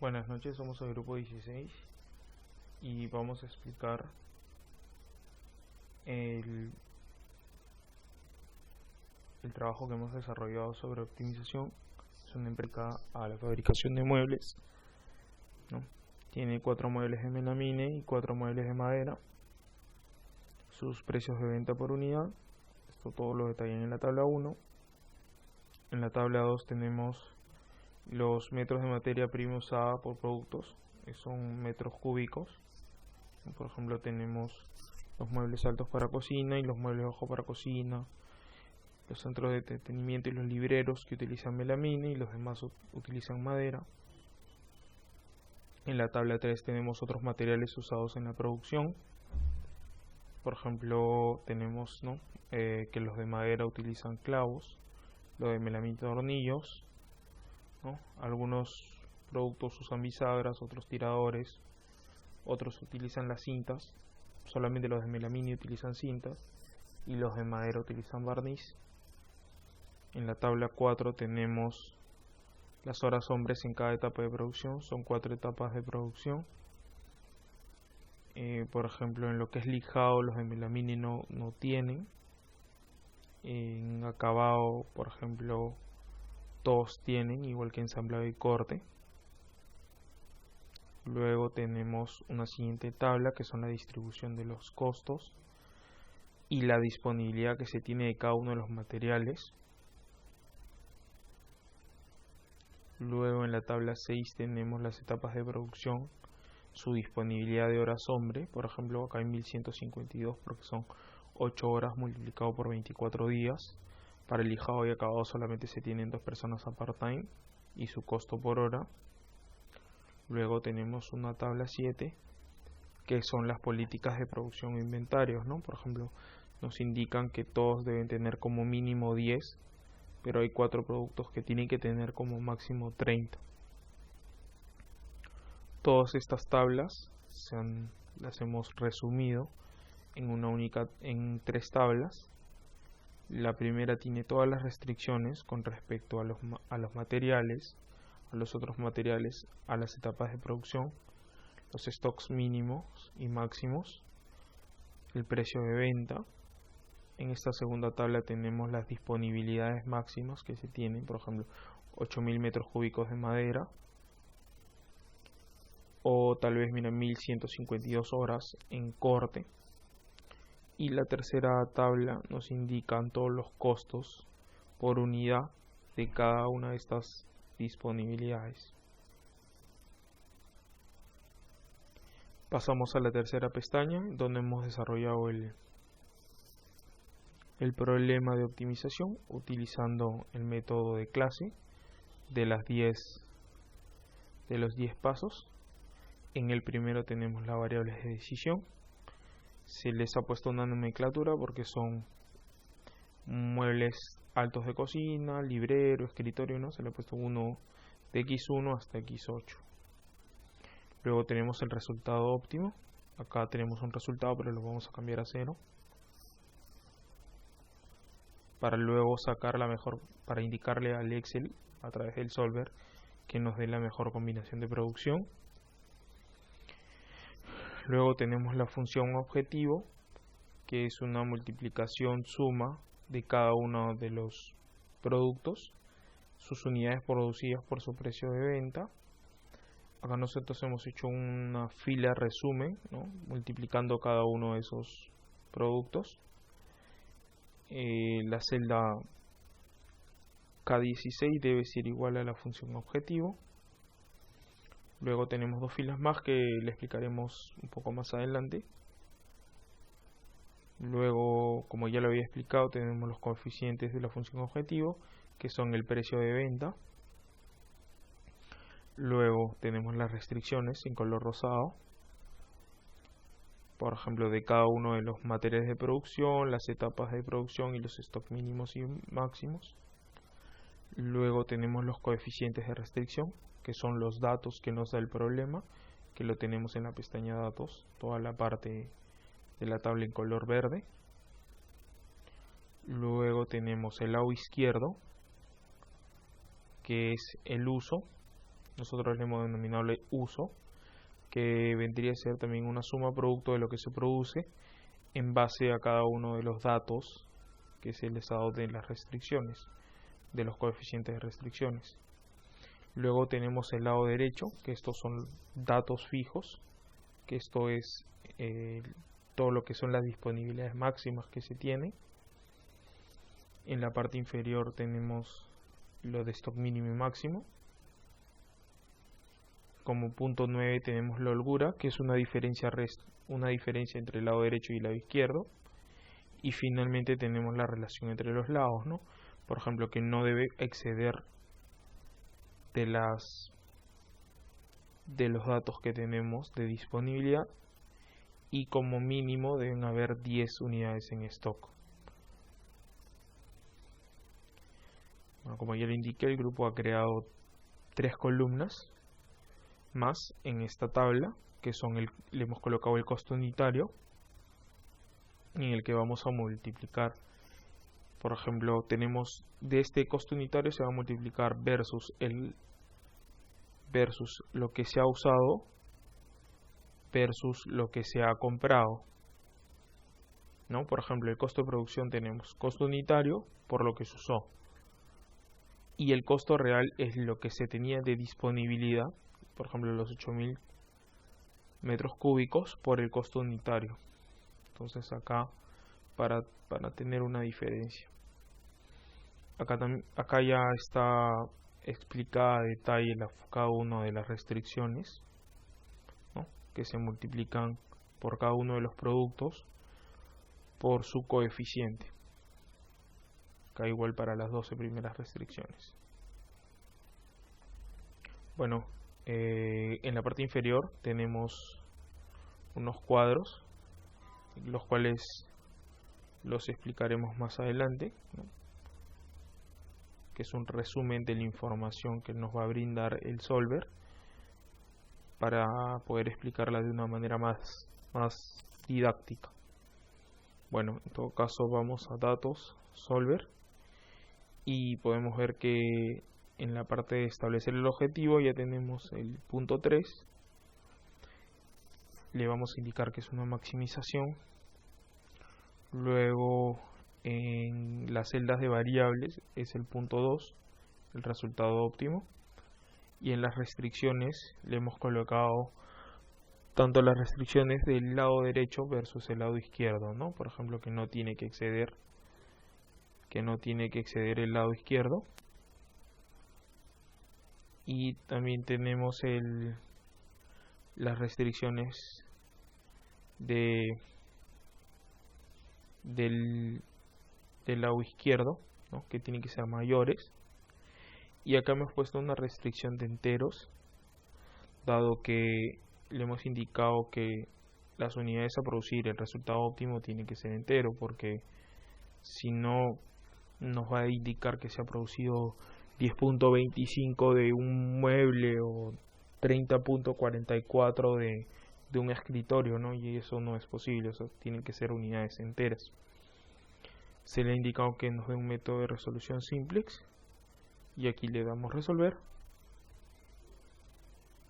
Buenas noches, somos el grupo 16 y vamos a explicar el, el trabajo que hemos desarrollado sobre optimización. Es una empresa a la fabricación de muebles, ¿no? Tiene 4 muebles de melamine y 4 muebles de madera. Sus precios de venta por unidad, esto todo lo detallan en la tabla 1. En la tabla 2 tenemos los metros de materia prima usada por productos, que son metros cúbicos. Por ejemplo, tenemos los muebles altos para cocina y los muebles bajos para cocina, los centros de entretenimiento y los libreros que utilizan melamine y los demás utilizan madera. En la tabla 3 tenemos otros materiales usados en la producción. Por ejemplo, tenemos que los de madera utilizan clavos, los de melamine tornillos, ¿no? Algunos productos usan bisagras, otros tiradores, otros utilizan las cintas. Solamente los de melamine utilizan cintas y los de madera utilizan barniz. En la tabla 4 tenemos las horas hombres en cada etapa de producción. Son 4 etapas de producción. Por ejemplo, en lo que es lijado, los de melamine no tienen. En acabado, por ejemplo, todos tienen, igual que ensamblado y corte. Luego tenemos una siguiente tabla que son la distribución de los costos y la disponibilidad que se tiene de cada uno de los materiales. Luego en la tabla 6 tenemos las etapas de producción, su disponibilidad de horas hombre. Por ejemplo, acá hay 1152 porque son 8 horas multiplicado por 24 días. Para el lijado y acabado solamente se tienen 2 personas a part-time y su costo por hora. Luego tenemos una tabla 7 que son las políticas de producción e inventarios, ¿no? Por ejemplo, nos indican que todos deben tener como mínimo 10, pero hay 4 productos que tienen que tener como máximo 30. Todas estas tablas las hemos resumido en 3 tablas. La primera tiene todas las restricciones con respecto a los materiales, a los otros materiales, a las etapas de producción, los stocks mínimos y máximos, el precio de venta. En esta segunda tabla tenemos las disponibilidades máximas que se tienen, por ejemplo, 8000 metros cúbicos de madera, o tal vez 1152 horas en corte. Y la tercera tabla nos indican todos los costos por unidad de cada una de estas disponibilidades. Pasamos a la tercera pestaña, donde hemos desarrollado el problema de optimización utilizando el método de clase de los 10 pasos. En el primero tenemos las variables de decisión. Se les ha puesto una nomenclatura porque son muebles altos de cocina, librero, escritorio, ¿no? Se le ha puesto uno de X1 hasta X8. Luego tenemos el resultado óptimo. Acá tenemos un resultado, pero lo vamos a cambiar a 0. Para luego sacar para indicarle al Excel a través del solver que nos dé la mejor combinación de producción. Luego tenemos la función objetivo, que es una multiplicación suma de cada uno de los productos, sus unidades producidas por su precio de venta. Acá nosotros hemos hecho una fila resumen, ¿no? Multiplicando cada uno de esos productos. La celda K16 debe ser igual a la función objetivo. Luego tenemos 2 filas más que le explicaremos un poco más adelante. Luego, como ya lo había explicado, tenemos los coeficientes de la función objetivo, que son el precio de venta. Luego tenemos las restricciones en color rosado, por ejemplo, de cada uno de los materiales de producción, las etapas de producción y los stocks mínimos y máximos. Luego tenemos los coeficientes de restricción, que son los datos que nos da el problema, que lo tenemos en la pestaña datos, toda la parte de la tabla en color verde. Luego tenemos el lado izquierdo, que es el uso, nosotros le hemos denominado uso, que vendría a ser también una suma producto de lo que se produce en base a cada uno de los datos que se les ha dado de las restricciones, de los coeficientes de restricciones. Luego tenemos el lado derecho, que estos son datos fijos, que esto es todo lo que son las disponibilidades máximas que se tienen. En la parte inferior tenemos lo de stock mínimo y máximo. Como punto 9 tenemos la holgura, que es una diferencia entre el lado derecho y el lado izquierdo. Y finalmente tenemos la relación entre los lados, ¿no? Por ejemplo, que no debe exceder de los datos que tenemos de disponibilidad, y como mínimo deben haber 10 unidades en stock. Bueno, como ya lo indiqué, el grupo ha creado 3 columnas más en esta tabla, que son le hemos colocado el costo unitario, en el que vamos a multiplicar. Por ejemplo, tenemos de este costo unitario se va a multiplicar versus lo que se ha usado versus lo que se ha comprado, ¿no? Por ejemplo, el costo de producción tenemos costo unitario por lo que se usó, y el costo real es lo que se tenía de disponibilidad, por ejemplo los 8000 metros cúbicos por el costo unitario. Entonces acá para tener una diferencia, acá ya está explicada a detalle cada una de las restricciones, ¿no?, que se multiplican por cada uno de los productos por su coeficiente. Acá igual para las 12 primeras restricciones. Bueno, en la parte inferior tenemos unos cuadros, los cuales los explicaremos más adelante, ¿no?, que es un resumen de la información que nos va a brindar el solver para poder explicarla de una manera más didáctica. Bueno, en todo caso vamos a datos, solver, y podemos ver que en la parte de establecer el objetivo ya tenemos el punto 3. Le vamos a indicar que es una maximización. Luego en las celdas de variables es el punto 2, el resultado óptimo. Y en las restricciones le hemos colocado tanto las restricciones del lado derecho versus el lado izquierdo, ¿no? Por ejemplo, que no tiene que exceder el lado izquierdo. Y también tenemos las restricciones del lado izquierdo, ¿no?, que tienen que ser mayores. Y acá hemos puesto una restricción de enteros, dado que le hemos indicado que las unidades a producir, el resultado óptimo tiene que ser entero, porque si no nos va a indicar que se ha producido 10.25 de un mueble o 30.44 de un escritorio, ¿no? Y eso no es posible, eso tienen que ser unidades enteras. Se le ha indicado que nos dé un método de resolución simplex, y aquí le damos resolver.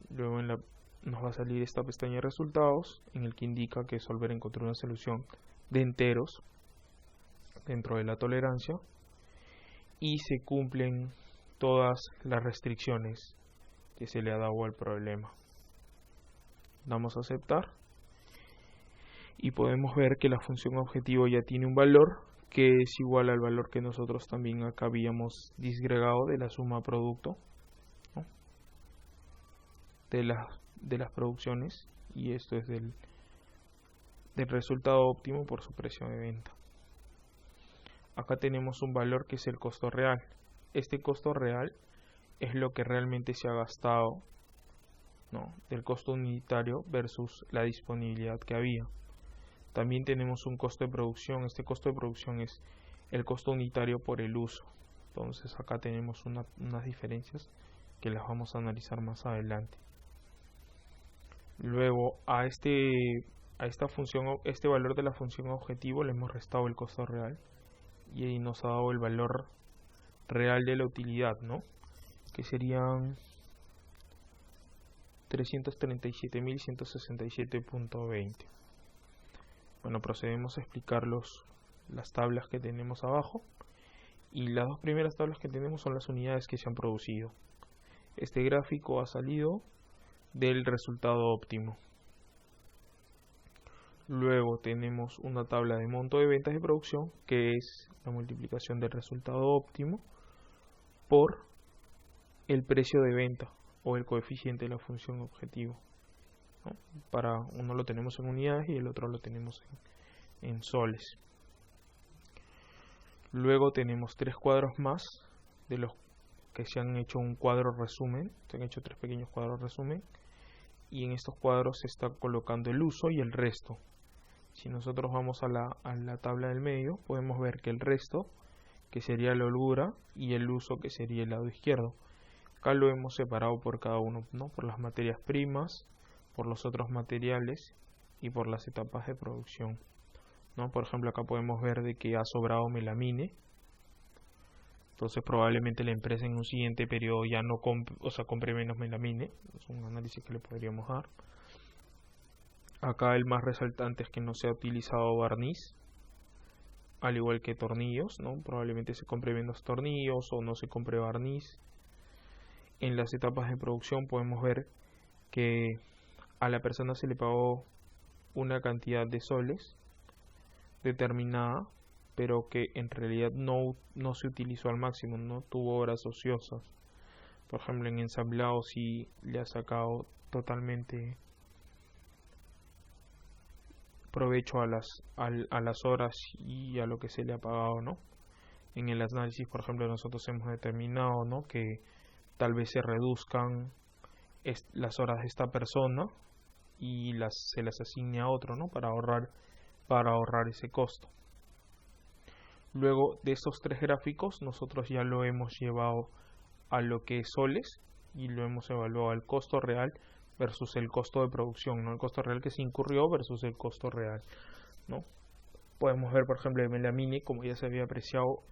Luego nos va a salir esta pestaña de resultados, en el que indica que Solver encontró una solución de enteros dentro de la tolerancia y se cumplen todas las restricciones que se le ha dado al problema. Damos a aceptar y podemos ver que la función objetivo ya tiene un valor que es igual al valor que nosotros también acá habíamos disgregado de la suma producto, ¿no?, de las producciones, y esto es del resultado óptimo por su precio de venta. Acá tenemos un valor que es el costo real. Este costo real es lo que realmente se ha gastado, ¿no?, del costo unitario versus la disponibilidad que había. También tenemos un costo de producción. Este costo de producción es el costo unitario por el uso. Entonces acá tenemos unas diferencias que las vamos a analizar más adelante. Luego a este valor de la función objetivo le hemos restado el costo real y ahí nos ha dado el valor real de la utilidad, ¿no?, que serían 337.167.20. Bueno, procedemos a explicar las tablas que tenemos abajo. Y las dos primeras tablas que tenemos son las unidades que se han producido. Este gráfico ha salido del resultado óptimo. Luego tenemos una tabla de monto de ventas de producción, que es la multiplicación del resultado óptimo por el precio de venta o el coeficiente de la función objetivo, ¿no? Para uno lo tenemos en unidades y el otro lo tenemos en soles. Luego tenemos tres cuadros más de los que se han hecho un cuadro resumen. Se han hecho tres pequeños cuadros resumen y en estos cuadros se está colocando el uso y el resto. Si nosotros vamos a la tabla del medio, podemos ver que el resto, que sería la holgura, y el uso, que sería el lado izquierdo. Acá lo hemos separado por cada uno, ¿no? Por las materias primas, por los otros materiales y por las etapas de producción, ¿no? Por ejemplo, acá podemos ver de que ha sobrado melamine. Entonces probablemente la empresa en un siguiente periodo ya no compre menos melamine. Es un análisis que le podríamos dar. Acá el más resaltante es que no se ha utilizado barniz, al igual que tornillos, ¿no? Probablemente se compre menos tornillos o no se compre barniz. En las etapas de producción podemos ver que a la persona se le pagó una cantidad de soles determinada, pero que en realidad no se utilizó al máximo, no tuvo horas ociosas. Por ejemplo, en ensamblado sí le ha sacado totalmente provecho a las horas y a lo que se le ha pagado, ¿no? En el análisis, por ejemplo, nosotros hemos determinado, ¿no?, que tal vez se reduzcan las horas de esta persona y se las asigne a otro, ¿no?, para ahorrar ese costo. Luego de estos tres gráficos, nosotros ya lo hemos llevado a lo que es soles y lo hemos evaluado al costo real versus el costo de producción, ¿no? El costo real que se incurrió versus el costo real, ¿no? Podemos ver, por ejemplo, el melamine, como ya se había apreciado,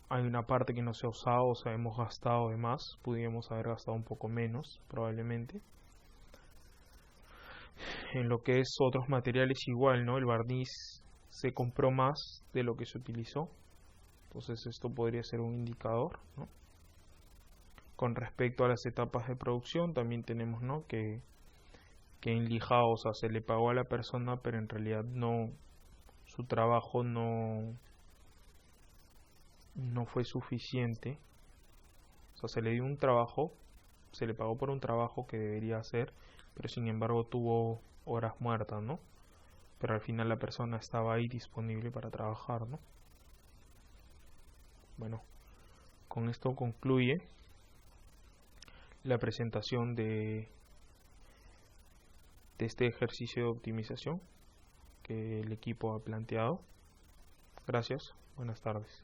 hay una parte que no se ha usado, o sea, hemos gastado de más, pudiéramos haber gastado un poco menos, probablemente. En lo que es otros materiales igual, ¿no? El barniz se compró más de lo que se utilizó, entonces esto podría ser un indicador, ¿no? Con respecto a las etapas de producción, también tenemos, ¿no?, que en lijado, o sea, se le pagó a la persona, pero en realidad su trabajo no fue suficiente. O sea, se le dio un trabajo, se le pagó por un trabajo que debería hacer, pero sin embargo tuvo horas muertas, ¿no? Pero al final la persona estaba ahí disponible para trabajar, ¿no? Bueno, con esto concluye la presentación de este ejercicio de optimización que el equipo ha planteado. Gracias, buenas tardes.